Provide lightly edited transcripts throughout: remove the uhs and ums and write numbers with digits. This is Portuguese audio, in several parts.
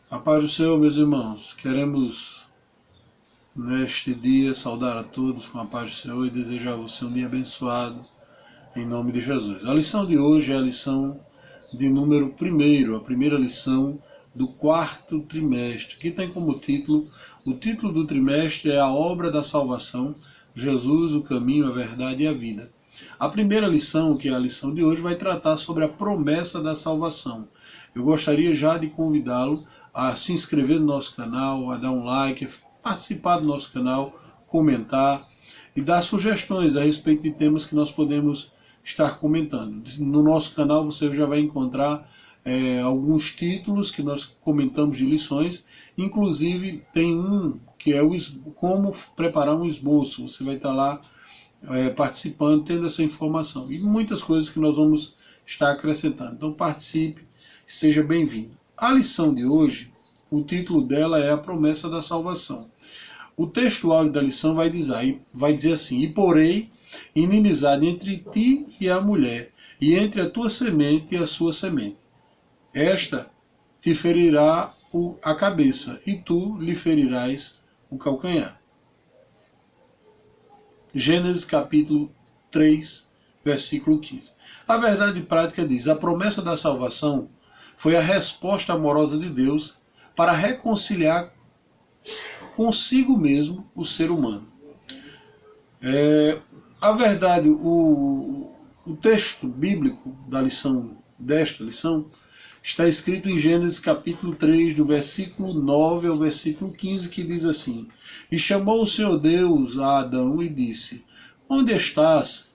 A paz do Senhor, meus irmãos. Queremos, neste dia, saudar a todos com a paz do Senhor e desejar a você um dia abençoado, em nome de Jesus. A lição de hoje é a lição de número 1, a primeira lição do 4º trimestre, que tem como título, o título do trimestre é A Obra da Salvação, Jesus, o Caminho, a Verdade e a Vida. A primeira lição, que é a lição de hoje, vai tratar sobre a promessa da salvação. Eu gostaria já de convidá-lo a se inscrever no nosso canal, a dar um like, participar do nosso canal, comentar e dar sugestões a respeito de temas que nós podemos estar comentando. No nosso canal você já vai encontrar alguns títulos que nós comentamos de lições, inclusive tem um que é como preparar um esboço. Você vai estar lá participando, tendo essa informação e muitas coisas que nós vamos estar acrescentando. Então participe, seja bem-vindo. A lição de hoje, o título dela é A Promessa da Salvação. O texto áudio da lição vai dizer assim: E porém, inimizade entre ti e a mulher, e entre a tua semente e a sua semente. Esta te ferirá a cabeça, e tu lhe ferirás o calcanhar. Gênesis capítulo 3, versículo 15. A verdade prática diz: a promessa da salvação foi a resposta amorosa de Deus para reconciliar consigo mesmo o ser humano. A verdade, o texto bíblico desta lição está escrito em Gênesis capítulo 3, do versículo 9 ao versículo 15, que diz assim: E chamou o Senhor Deus a Adão e disse: Onde estás?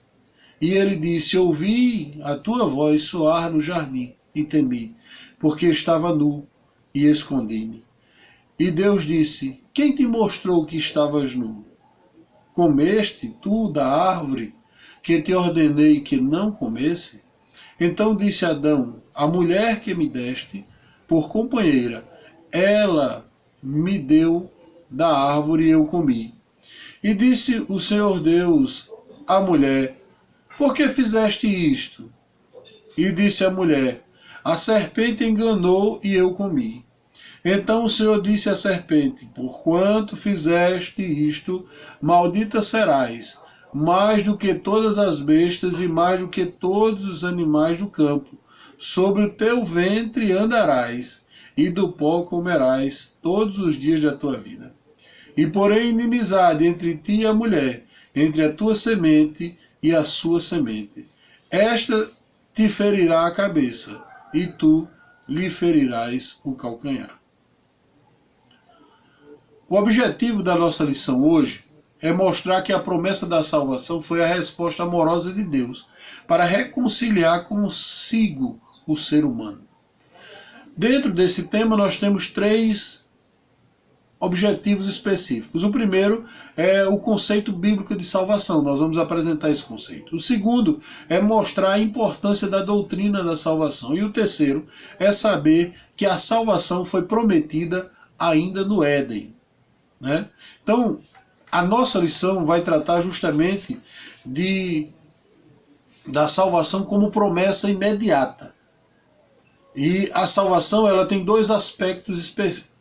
E ele disse: Ouvi a tua voz soar no jardim, e temi, porque estava nu, e escondi-me. E Deus disse: Quem te mostrou que estavas nu? Comeste tu da árvore que te ordenei que não comesse? Então disse Adão: A mulher que me deste por companheira, ela me deu da árvore e eu comi. E disse o Senhor Deus à mulher: Por que fizeste isto? E disse a mulher: A serpente enganou e eu comi. Então o Senhor disse à serpente: Porquanto fizeste isto, maldita serás, mais do que todas as bestas e mais do que todos os animais do campo. Sobre o teu ventre andarás, e do pó comerás todos os dias da tua vida. E porém inimizade entre ti e a mulher, entre a tua semente e a sua semente. Esta te ferirá a cabeça, e tu lhe ferirás o calcanhar. O objetivo da nossa lição hoje é mostrar que a promessa da salvação foi a resposta amorosa de Deus para reconciliar consigo o ser humano. Dentro desse tema nós temos 3 objetivos específicos. O primeiro é o conceito bíblico de salvação. Nós vamos apresentar esse conceito. O segundo é mostrar a importância da doutrina da salvação. E o terceiro é saber que a salvação foi prometida ainda no Éden. Então, a nossa lição vai tratar justamente da salvação como promessa imediata. E a salvação ela tem 2 aspectos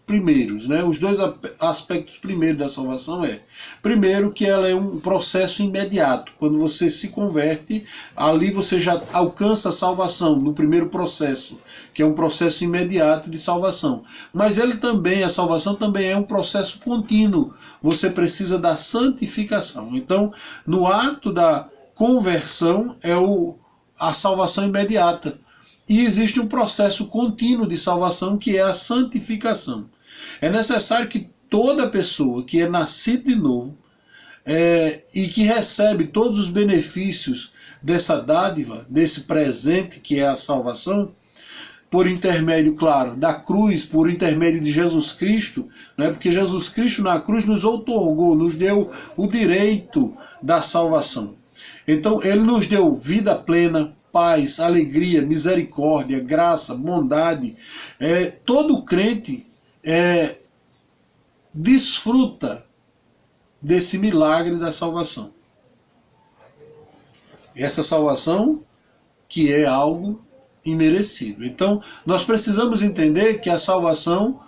primeiros. Os 2 aspectos primeiros da salvação primeiro, que ela é um processo imediato. Quando você se converte, ali você já alcança a salvação no primeiro processo, que é um processo imediato de salvação. Mas a salvação também é um processo contínuo. Você precisa da santificação. Então, no ato da conversão é a salvação imediata. E existe um processo contínuo de salvação, que é a santificação. É necessário que toda pessoa que é nascida de novo e que recebe todos os benefícios dessa dádiva, desse presente que é a salvação, por intermédio, claro, da cruz, por intermédio de Jesus Cristo, porque Jesus Cristo na cruz nos outorgou, nos deu o direito da salvação. Então ele nos deu vida plena, paz, alegria, misericórdia, graça, bondade. Todo crente desfruta desse milagre da salvação. Essa salvação que é algo imerecido. Então, nós precisamos entender que a salvação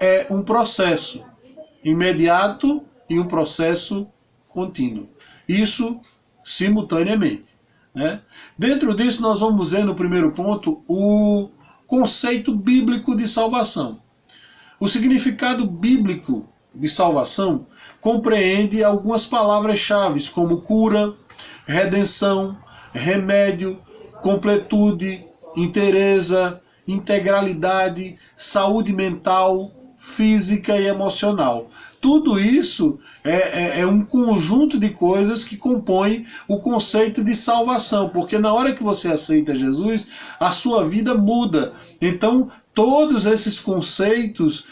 é um processo imediato e um processo contínuo. Isso simultaneamente, né? Dentro disso, nós vamos ver no primeiro ponto o conceito bíblico de salvação. O significado bíblico de salvação compreende algumas palavras-chave, como cura, redenção, remédio, completude, inteireza, integralidade, saúde mental, física e emocional. Tudo isso é um conjunto de coisas que compõem o conceito de salvação, porque na hora que você aceita Jesus, a sua vida muda. Então, todos esses conceitos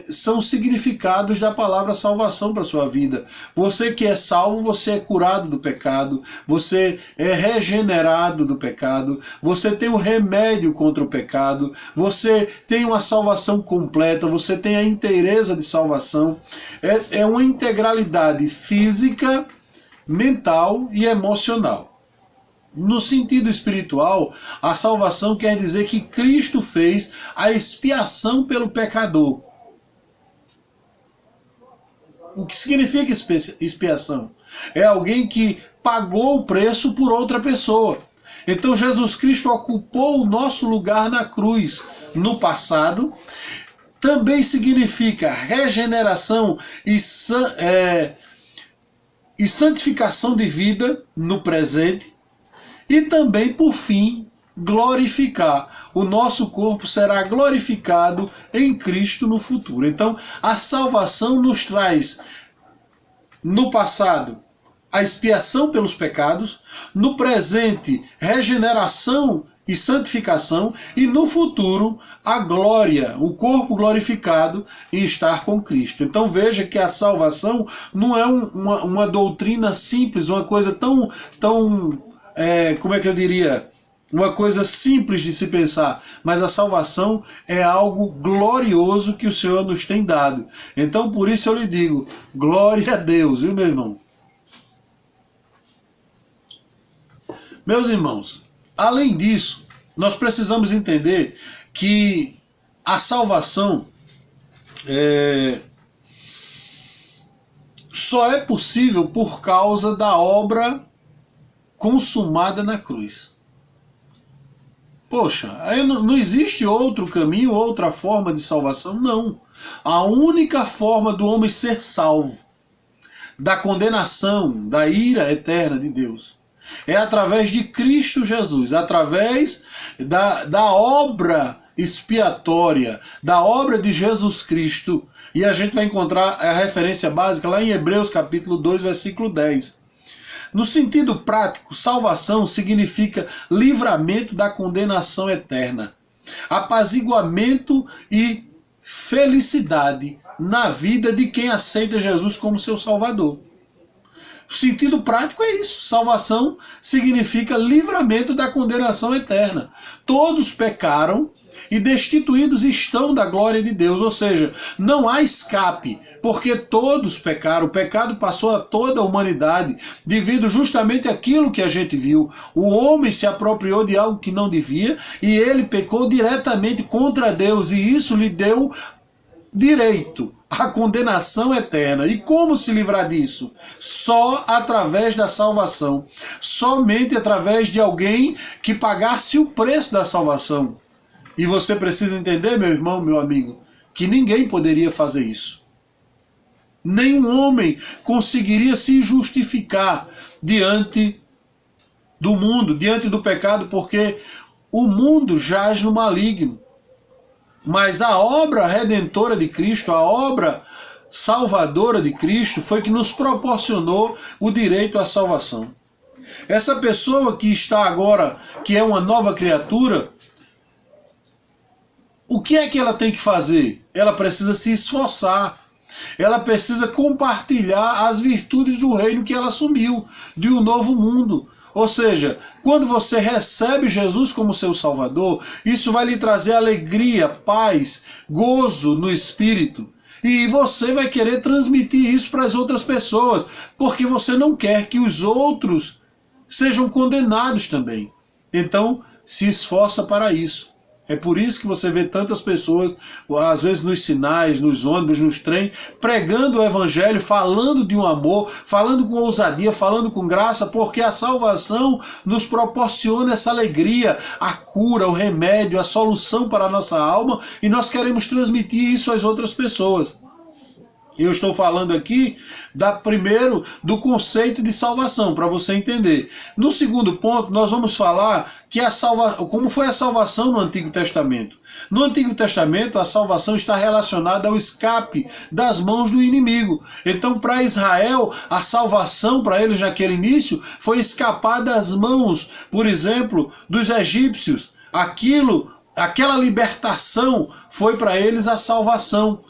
são significados da palavra salvação para a sua vida. Você que é salvo, você é curado do pecado, você é regenerado do pecado, você tem o remédio contra o pecado, você tem uma salvação completa, você tem a inteireza de salvação. É uma integralidade física, mental e emocional. No sentido espiritual, a salvação quer dizer que Cristo fez a expiação pelo pecador. O que significa expiação? É alguém que pagou o preço por outra pessoa. Então Jesus Cristo ocupou o nosso lugar na cruz no passado. Também significa regeneração e santificação de vida no presente. E também, por fim, glorificar. O nosso corpo será glorificado em Cristo no futuro. Então, a salvação nos traz, no passado, a expiação pelos pecados, no presente, regeneração e santificação, e no futuro, a glória, o corpo glorificado em estar com Cristo. Então veja que a salvação não é uma doutrina simples, uma coisa tão como é que eu diria? Uma coisa simples de se pensar, mas a salvação é algo glorioso que o Senhor nos tem dado. Então por isso eu lhe digo, glória a Deus, viu meu irmão? Meus irmãos, além disso, nós precisamos entender que a salvação só é possível por causa da obra consumada na cruz. Poxa, aí não existe outro caminho, outra forma de salvação? Não. A única forma do homem ser salvo da condenação, da ira eterna de Deus, é através de Cristo Jesus, através da obra expiatória, da obra de Jesus Cristo. E a gente vai encontrar a referência básica lá em Hebreus capítulo 2, versículo 10. No sentido prático, salvação significa livramento da condenação eterna, apaziguamento e felicidade na vida de quem aceita Jesus como seu Salvador. O sentido prático é isso. Salvação significa livramento da condenação eterna. Todos pecaram e destituídos estão da glória de Deus, ou seja, não há escape, porque todos pecaram. O pecado passou a toda a humanidade devido justamente àquilo que a gente viu. O homem se apropriou de algo que não devia e ele pecou diretamente contra Deus, e isso lhe deu direito à condenação eterna. E como se livrar disso? Só através da salvação. Somente através de alguém que pagasse o preço da salvação. E você precisa entender, meu irmão, meu amigo, que ninguém poderia fazer isso. Nenhum homem conseguiria se justificar diante do mundo, diante do pecado, porque o mundo jaz no maligno. Mas a obra redentora de Cristo, a obra salvadora de Cristo, foi que nos proporcionou o direito à salvação. Essa pessoa que está agora, que é uma nova criatura, o que é que ela tem que fazer? Ela precisa se esforçar. Ela precisa compartilhar as virtudes do reino que ela assumiu, de um novo mundo. Ou seja, quando você recebe Jesus como seu Salvador, isso vai lhe trazer alegria, paz, gozo no Espírito. E você vai querer transmitir isso para as outras pessoas, porque você não quer que os outros sejam condenados também. Então, se esforça para isso. É por isso que você vê tantas pessoas, às vezes nos sinais, nos ônibus, nos trens, pregando o evangelho, falando de um amor, falando com ousadia, falando com graça, porque a salvação nos proporciona essa alegria, a cura, o remédio, a solução para a nossa alma, e nós queremos transmitir isso às outras pessoas. Eu estou falando aqui primeiro do conceito de salvação, para você entender. No segundo ponto, nós vamos falar que como foi a salvação no Antigo Testamento. No Antigo Testamento, a salvação está relacionada ao escape das mãos do inimigo. Então, para Israel, a salvação para eles naquele início foi escapar das mãos, por exemplo, dos egípcios. Aquela libertação foi para eles a salvação.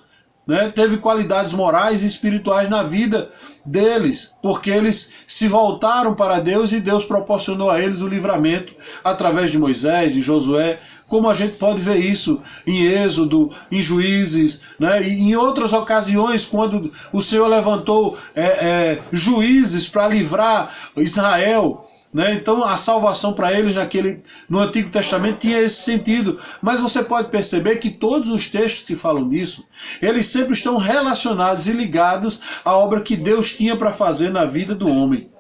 Teve qualidades morais e espirituais na vida deles, porque eles se voltaram para Deus e Deus proporcionou a eles o livramento através de Moisés, de Josué, como a gente pode ver isso em Êxodo, em Juízes, e em outras ocasiões, quando o Senhor levantou juízes para livrar Israel. Então a salvação para eles no Antigo Testamento tinha esse sentido, mas você pode perceber que todos os textos que falam disso, eles sempre estão relacionados e ligados à obra que Deus tinha para fazer na vida do homem.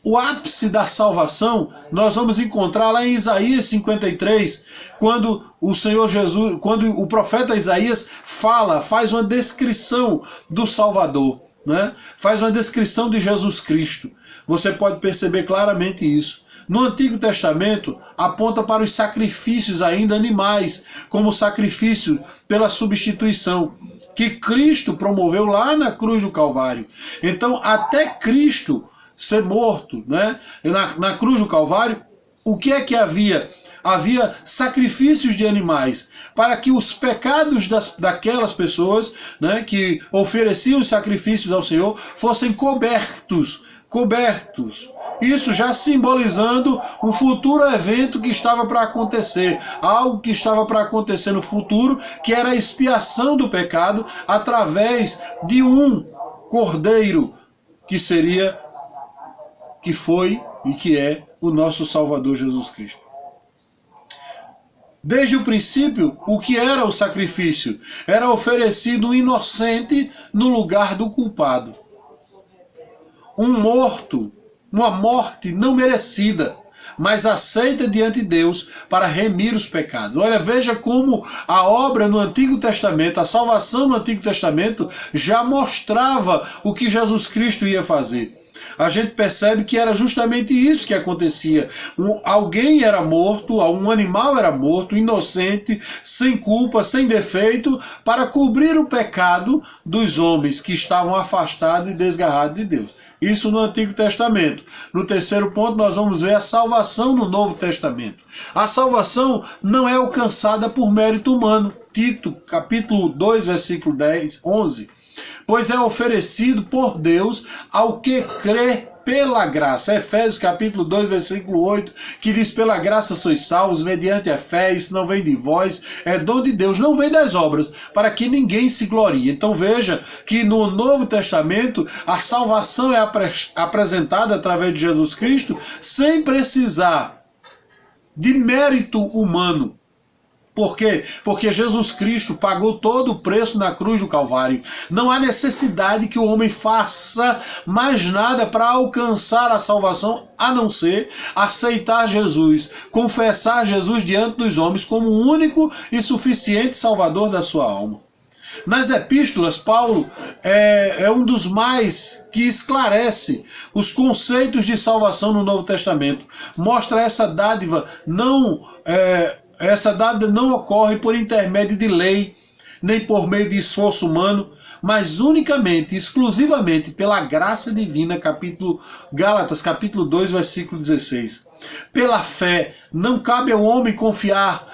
O ápice da salvação nós vamos encontrar lá em Isaías 53, quando o Senhor Jesus, quando o profeta Isaías faz uma descrição do Salvador, faz uma descrição de Jesus Cristo. Você pode perceber claramente isso. No Antigo Testamento, aponta para os sacrifícios ainda animais, como sacrifício pela substituição, que Cristo promoveu lá na cruz do Calvário. Então, até Cristo ser morto, na cruz do Calvário, o que é que havia? Havia sacrifícios de animais, para que os pecados daquelas pessoas, que ofereciam os sacrifícios ao Senhor, fossem cobertos. Isso já simbolizando um futuro evento que estava para acontecer, algo que estava para acontecer no futuro, que era a expiação do pecado através de um cordeiro, que foi e que é o nosso Salvador Jesus Cristo. Desde o princípio, o que era o sacrifício? Era oferecido um inocente no lugar do culpado. Um morto, uma morte não merecida, mas aceita diante de Deus para remir os pecados. Olha, veja como a obra no Antigo Testamento, a salvação no Antigo Testamento, já mostrava o que Jesus Cristo ia fazer. A gente percebe que era justamente isso que acontecia. Alguém era morto, um animal era morto, inocente, sem culpa, sem defeito, para cobrir o pecado dos homens que estavam afastados e desgarrados de Deus. Isso no Antigo Testamento. No terceiro ponto, nós vamos ver a salvação no Novo Testamento. A salvação não é alcançada por mérito humano. Tito, capítulo 2, versículo 11. Pois é oferecido por Deus ao que crê pela graça. Efésios capítulo 2, versículo 8, que diz: pela graça sois salvos, mediante a fé, isso não vem de vós, é dom de Deus, não vem das obras, para que ninguém se glorie. Então veja que no Novo Testamento a salvação é apresentada através de Jesus Cristo, sem precisar de mérito humano. Por quê? Porque Jesus Cristo pagou todo o preço na cruz do Calvário. Não há necessidade que o homem faça mais nada para alcançar a salvação, a não ser aceitar Jesus, confessar Jesus diante dos homens como o único e suficiente Salvador da sua alma. Nas epístolas, Paulo é um dos mais que esclarece os conceitos de salvação no Novo Testamento. Mostra essa dádiva Essa dádiva não ocorre por intermédio de lei, nem por meio de esforço humano, mas unicamente, exclusivamente pela graça divina, Gálatas, capítulo 2, versículo 16. Pela fé, não cabe ao homem confiar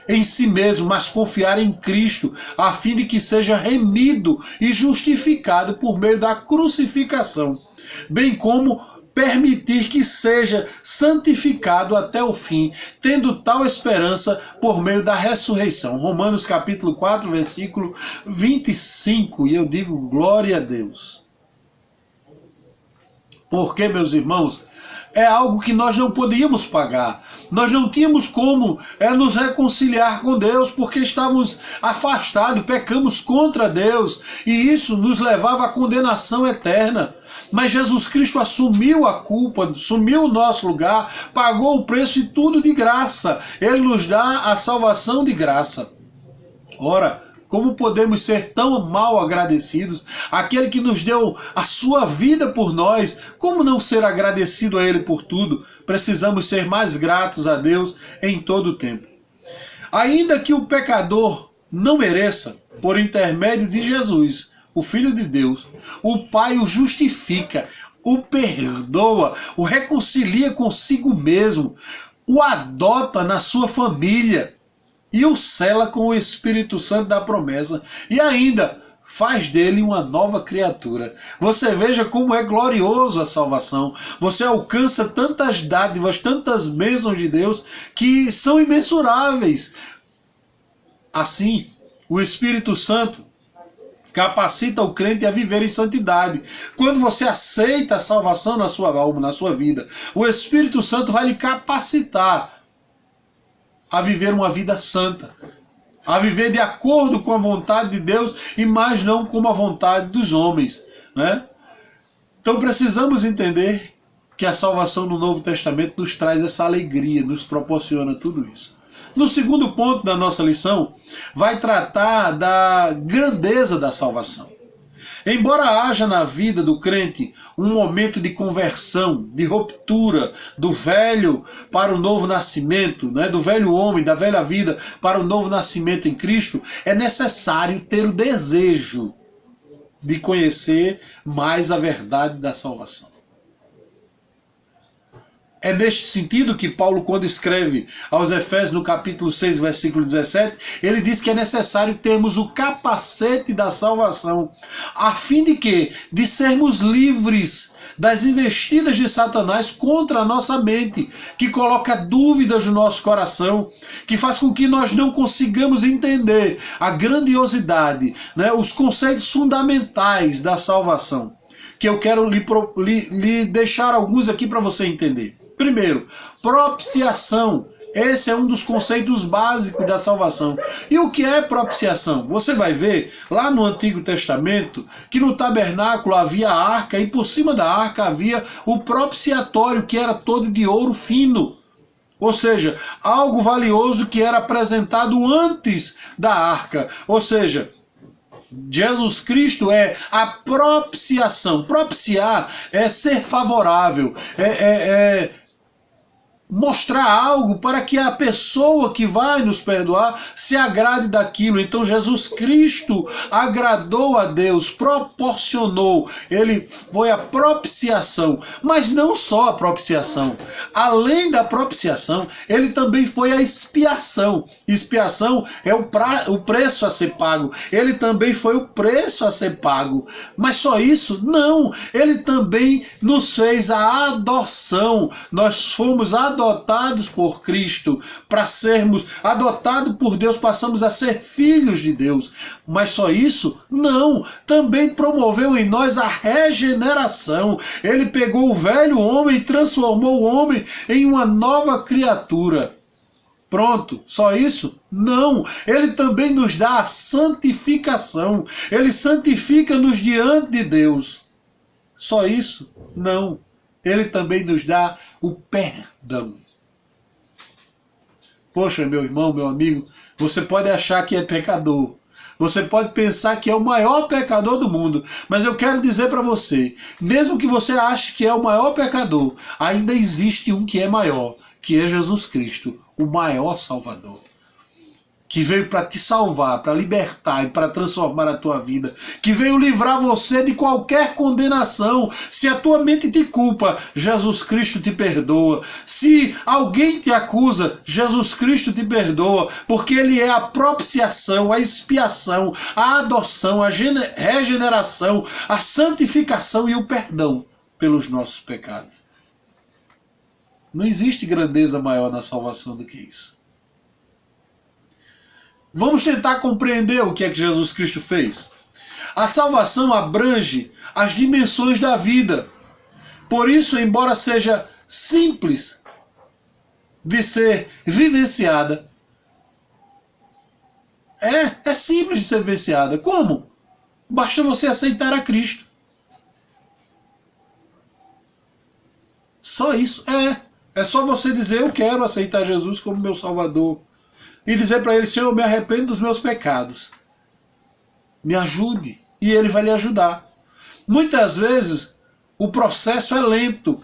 em si mesmo, mas confiar em Cristo, a fim de que seja remido e justificado por meio da crucificação, bem como permitir que seja santificado até o fim, tendo tal esperança por meio da ressurreição. Romanos capítulo 4, versículo 25, e eu digo glória a Deus. Porque, meus irmãos, é algo que nós não podíamos pagar. Nós não tínhamos como nos reconciliar com Deus, porque estávamos afastados, pecamos contra Deus, e isso nos levava à condenação eterna. Mas Jesus Cristo assumiu a culpa, assumiu o nosso lugar, pagou o preço e tudo de graça. Ele nos dá a salvação de graça. Ora, como podemos ser tão mal agradecidos? Aquele que nos deu a sua vida por nós, como não ser agradecido a Ele por tudo? Precisamos ser mais gratos a Deus em todo o tempo. Ainda que o pecador não mereça, por intermédio de Jesus, o Filho de Deus, o Pai o justifica, o perdoa, o reconcilia consigo mesmo, o adota na sua família e o sela com o Espírito Santo da promessa, e ainda faz dele uma nova criatura. Você veja como é glorioso a salvação. Você alcança tantas dádivas, tantas bênçãos de Deus que são imensuráveis. Assim, o Espírito Santo capacita o crente a viver em santidade. Quando você aceita a salvação na sua alma, na sua vida, o Espírito Santo vai lhe capacitar a viver uma vida santa, a viver de acordo com a vontade de Deus e mais não como a vontade dos homens, né? Então precisamos entender que a salvação no Novo Testamento nos traz essa alegria, nos proporciona tudo isso. No segundo ponto da nossa lição, vai tratar da grandeza da salvação. Embora haja na vida do crente um momento de conversão, de ruptura do velho para o novo nascimento, né, do velho homem, da velha vida para o novo nascimento em Cristo, é necessário ter o desejo de conhecer mais a verdade da salvação. É neste sentido que Paulo, quando escreve aos Efésios, no capítulo 6, versículo 17, ele diz que é necessário termos o capacete da salvação, a fim de que? De sermos livres das investidas de Satanás contra a nossa mente, que coloca dúvidas no nosso coração, que faz com que nós não consigamos entender a grandiosidade, né, os conceitos fundamentais da salvação, que eu quero lhe deixar alguns aqui para você entender. Primeiro, propiciação. Esse é um dos conceitos básicos da salvação. E o que é propiciação? Você vai ver lá no Antigo Testamento que no tabernáculo havia a arca e por cima da arca havia o propiciatório, que era todo de ouro fino. Ou seja, algo valioso que era apresentado antes da arca. Ou seja, Jesus Cristo é a propiciação. Propiciar é ser favorável, mostrar algo para que a pessoa que vai nos perdoar se agrade daquilo. Então Jesus Cristo agradou a Deus, proporcionou, ele foi a propiciação, mas não só a propiciação. Além da propiciação, ele também foi a expiação. Expiação é o preço a ser pago. Ele também foi o preço a ser pago. Mas só isso? Não. Ele também nos fez a adoção. Nós fomos adotados por Cristo para sermos adotados por Deus, passamos a ser filhos de Deus. Mas só isso? Não. Também promoveu em nós a regeneração. Ele pegou o velho homem e transformou o homem em uma nova criatura. Pronto, só isso? Não, ele também nos dá a santificação, ele santifica-nos diante de Deus. Só isso? Não, ele também nos dá o perdão. Poxa, meu irmão, meu amigo, você pode achar que é pecador, você pode pensar que é o maior pecador do mundo, mas eu quero dizer para você, mesmo que você ache que é o maior pecador, ainda existe um que é maior, que é Jesus Cristo, o maior Salvador, que veio para te salvar, para libertar e para transformar a tua vida, que veio livrar você de qualquer condenação. Se a tua mente te culpa, Jesus Cristo te perdoa. Se alguém te acusa, Jesus Cristo te perdoa, porque ele é a propiciação, a expiação, a adoção, a regeneração, a santificação e o perdão pelos nossos pecados. Não existe grandeza maior na salvação do que isso. Vamos tentar compreender o que é que Jesus Cristo fez. A salvação abrange as dimensões da vida. Por isso, embora seja simples de ser vivenciada. É simples de ser vivenciada. Como? Basta você aceitar a Cristo. Só isso. É só você dizer: eu quero aceitar Jesus como meu Salvador. E dizer para ele: Senhor, eu me arrependo dos meus pecados. Me ajude. E ele vai lhe ajudar. Muitas vezes o processo é lento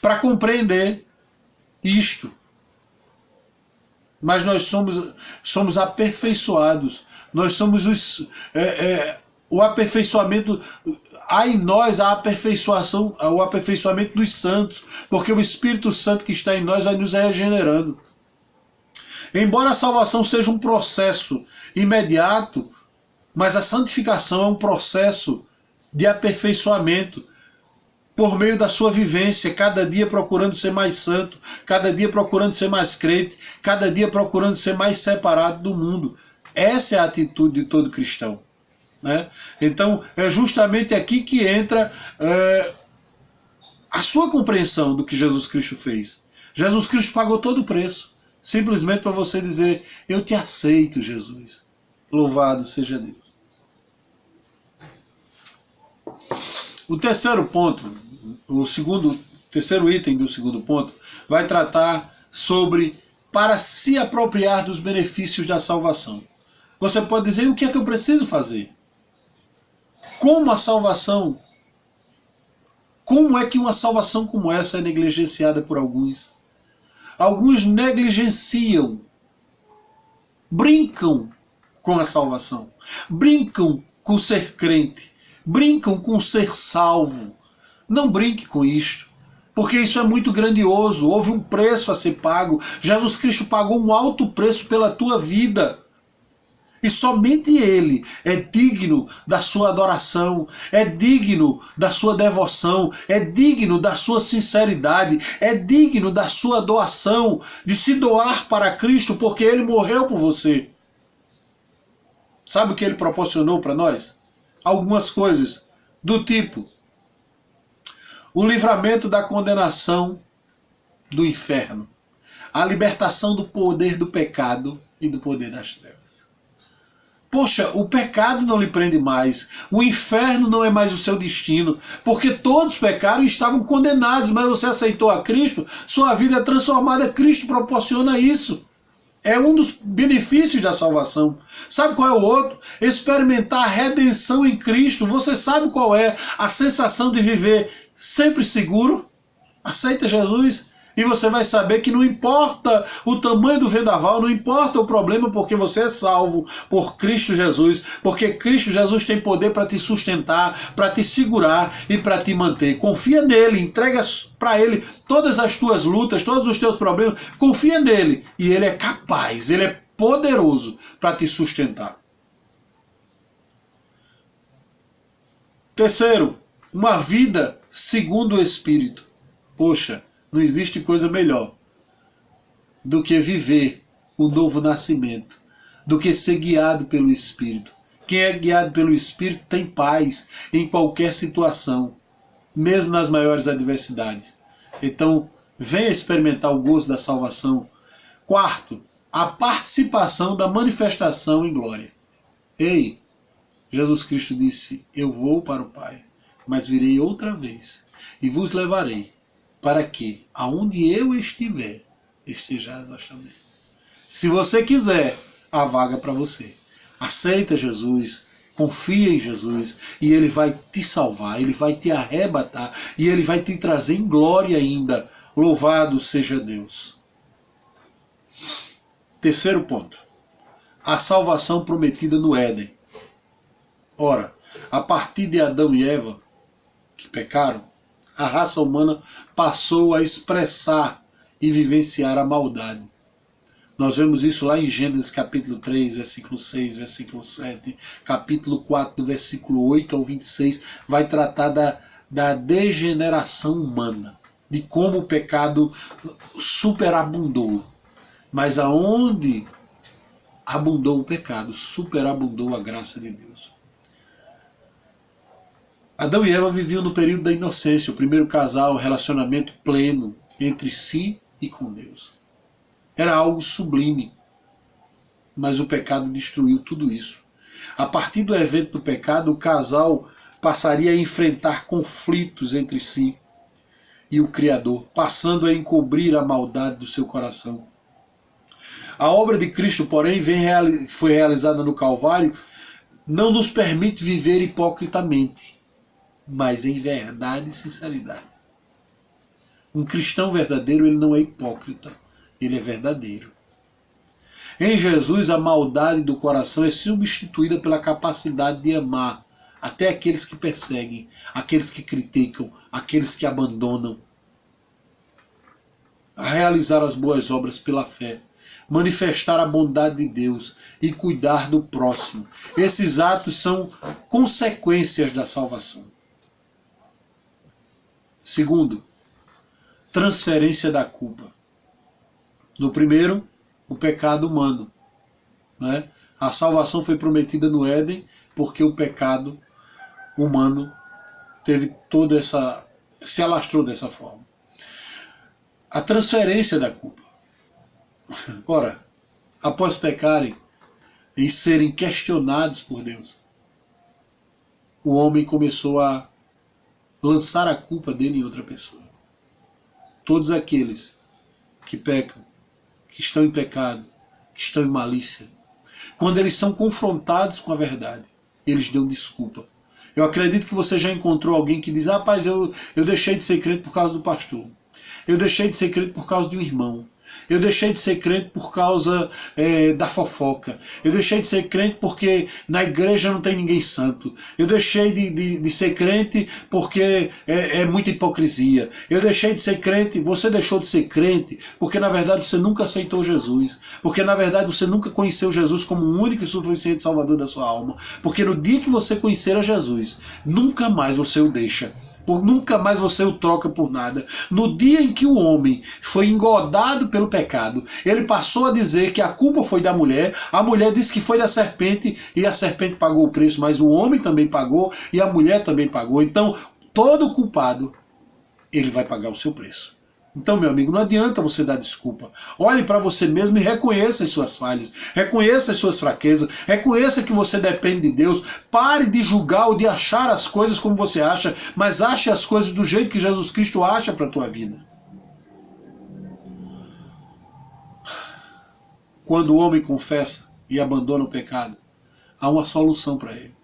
para compreender isto. Mas nós somos aperfeiçoados. Nós somos o aperfeiçoamento. Há em nós a aperfeiçoação, o aperfeiçoamento dos santos. Porque o Espírito Santo que está em nós vai nos regenerando. Embora a salvação seja um processo imediato, mas a santificação é um processo de aperfeiçoamento por meio da sua vivência, cada dia procurando ser mais santo, cada dia procurando ser mais crente, cada dia procurando ser mais separado do mundo. Essa é a atitude de todo cristão, né? Então, é justamente aqui que entra a sua compreensão do que Jesus Cristo fez. Jesus Cristo pagou todo o preço, simplesmente para você dizer: eu te aceito, Jesus. Louvado seja Deus. O terceiro ponto, terceiro item do segundo ponto, vai tratar sobre para se apropriar dos benefícios da salvação. Você pode dizer: o que é que eu preciso fazer? Como a salvação? Como é que uma salvação como essa é negligenciada por alguns? Alguns negligenciam, brincam com a salvação, brincam com ser crente, brincam com ser salvo. Não brinque com isto, porque isso é muito grandioso. Houve um preço a ser pago. Jesus Cristo pagou um alto preço pela tua vida. E somente Ele é digno da sua adoração, é digno da sua devoção, é digno da sua sinceridade, é digno da sua doação, de se doar para Cristo, porque Ele morreu por você. Sabe o que Ele proporcionou para nós? Algumas coisas do tipo: o livramento da condenação do inferno, a libertação do poder do pecado e do poder das trevas. Poxa, o pecado não lhe prende mais, o inferno não é mais o seu destino, porque todos pecaram e estavam condenados, mas você aceitou a Cristo, sua vida é transformada, Cristo proporciona isso. É um dos benefícios da salvação. Sabe qual é o outro? Experimentar a redenção em Cristo. Você sabe qual é a sensação de viver sempre seguro? Aceita Jesus e você vai saber que não importa o tamanho do vendaval, não importa o problema, porque você é salvo por Cristo Jesus, porque Cristo Jesus tem poder para te sustentar, para te segurar e para te manter. Confia nele, entrega para ele todas as tuas lutas, todos os teus problemas, confia nele e ele é capaz, ele é poderoso para te sustentar. Terceiro, uma vida segundo o Espírito. Poxa, não existe coisa melhor do que viver o novo nascimento, do que ser guiado pelo Espírito. Quem é guiado pelo Espírito tem paz em qualquer situação, mesmo nas maiores adversidades. Então, venha experimentar o gozo da salvação. Quarto, a participação da manifestação em glória. Ei, Jesus Cristo disse: eu vou para o Pai, mas virei outra vez e vos levarei, para que, aonde eu estiver, estejais vós também. Se você quiser, há vaga para você. Aceita Jesus, confia em Jesus, e Ele vai te salvar, Ele vai te arrebatar, e Ele vai te trazer em glória ainda. Louvado seja Deus. Terceiro ponto. A salvação prometida no Éden. Ora, a partir de Adão e Eva, que pecaram, a raça humana passou a expressar e vivenciar a maldade. Nós vemos isso lá em Gênesis capítulo 3, versículo 6, versículo 7, capítulo 4, do versículo 8 ao 26, vai tratar da degeneração humana, de como o pecado superabundou. Mas aonde abundou o pecado, superabundou a graça de Deus. Adão e Eva viviam no período da inocência, o primeiro casal, relacionamento pleno entre si e com Deus. Era algo sublime, mas o pecado destruiu tudo isso. A partir do evento do pecado, o casal passaria a enfrentar conflitos entre si e o Criador, passando a encobrir a maldade do seu coração. A obra de Cristo, porém, foi realizada no Calvário, não nos permite viver hipocritamente, mas em verdade e sinceridade. Um cristão verdadeiro, ele não é hipócrita, ele é verdadeiro. Em Jesus, a maldade do coração é substituída pela capacidade de amar até aqueles que perseguem, aqueles que criticam, aqueles que abandonam. A realizar as boas obras pela fé, manifestar a bondade de Deus e cuidar do próximo. Esses atos são consequências da salvação. Segundo, transferência da culpa. No primeiro, o pecado humano. Né? A salvação foi prometida no Éden porque o pecado humano teve toda essa, se alastrou dessa forma. A transferência da culpa. Ora, após pecarem e serem questionados por Deus, o homem começou a lançar a culpa dele em outra pessoa. Todos aqueles que pecam, que estão em pecado, que estão em malícia, quando eles são confrontados com a verdade, eles dão desculpa. Eu acredito que você já encontrou alguém que diz: rapaz, eu deixei de ser crente por causa do pastor. Eu deixei de ser crente por causa de um irmão. Eu deixei de ser crente por causa da fofoca. Eu deixei de ser crente porque na igreja não tem ninguém santo. Eu deixei de ser crente porque é muita hipocrisia. Eu deixei de ser crente. Você deixou de ser crente porque na verdade você nunca aceitou Jesus. Porque na verdade você nunca conheceu Jesus como o único e suficiente Salvador da sua alma. Porque no dia que você conhecer a Jesus, nunca mais você o deixa. Nunca mais você o troca por nada. No dia em que o homem foi engodado pelo pecado, ele passou a dizer que a culpa foi da mulher, a mulher disse que foi da serpente, e a serpente pagou o preço, mas o homem também pagou, e a mulher também pagou. Então, todo culpado, ele vai pagar o seu preço. Então, meu amigo, não adianta você dar desculpa. Olhe para você mesmo e reconheça as suas falhas, reconheça as suas fraquezas, reconheça que você depende de Deus. Pare de julgar ou de achar as coisas como você acha, mas ache as coisas do jeito que Jesus Cristo acha para a tua vida. Quando o homem confessa e abandona o pecado, há uma solução para ele.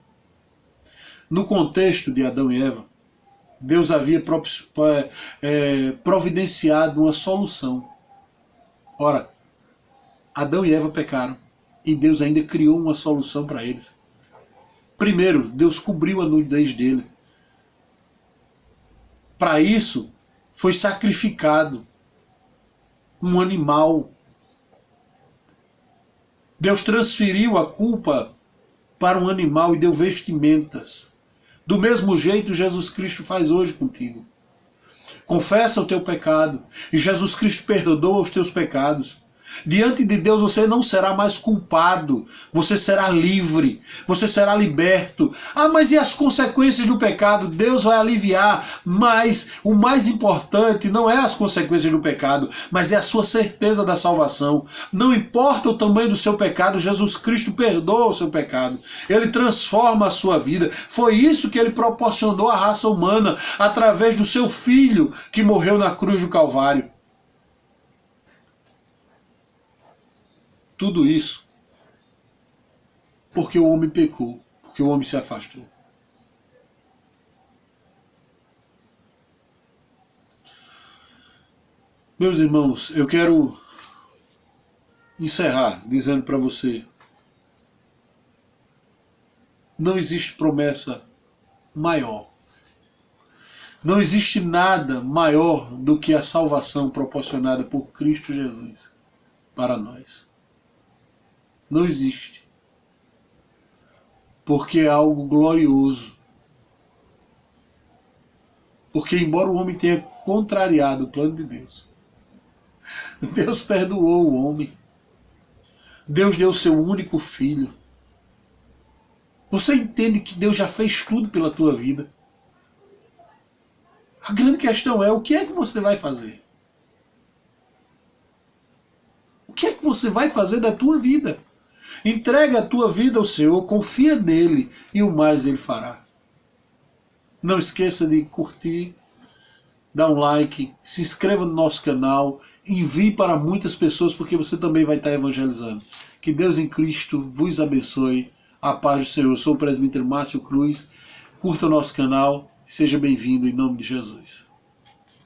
No contexto de Adão e Eva, Deus havia providenciado uma solução. Ora, Adão e Eva pecaram e Deus ainda criou uma solução para eles. Primeiro, Deus cobriu a nudez dele. Para isso, foi sacrificado um animal. Deus transferiu a culpa para um animal e deu vestimentas. Do mesmo jeito, Jesus Cristo faz hoje contigo. Confessa o teu pecado e Jesus Cristo perdoa os teus pecados. Diante de Deus você não será mais culpado, você será livre, você será liberto. Ah, mas e as consequências do pecado? Deus vai aliviar, mas o mais importante não é as consequências do pecado, mas é a sua certeza da salvação. Não importa o tamanho do seu pecado, Jesus Cristo perdoa o seu pecado. Ele transforma a sua vida. Foi isso que ele proporcionou à raça humana através do seu Filho que morreu na cruz do Calvário. Tudo isso porque o homem pecou, porque o homem se afastou. Meus irmãos, eu quero encerrar dizendo para você: não existe promessa maior. Não existe nada maior do que a salvação proporcionada por Cristo Jesus para nós. Não existe. Porque é algo glorioso. Porque embora o homem tenha contrariado o plano de Deus, Deus perdoou o homem. Deus deu o seu único filho. Você entende que Deus já fez tudo pela tua vida? A grande questão é: o que é que você vai fazer? O que é que você vai fazer da tua vida? Entrega a tua vida ao Senhor, confia nele e o mais ele fará. Não esqueça de curtir, dar um like, se inscreva no nosso canal, envie para muitas pessoas, porque você também vai estar evangelizando. Que Deus em Cristo vos abençoe. A paz do Senhor. Eu sou o presbítero Márcio Cruz. Curta o nosso canal. Seja bem-vindo em nome de Jesus.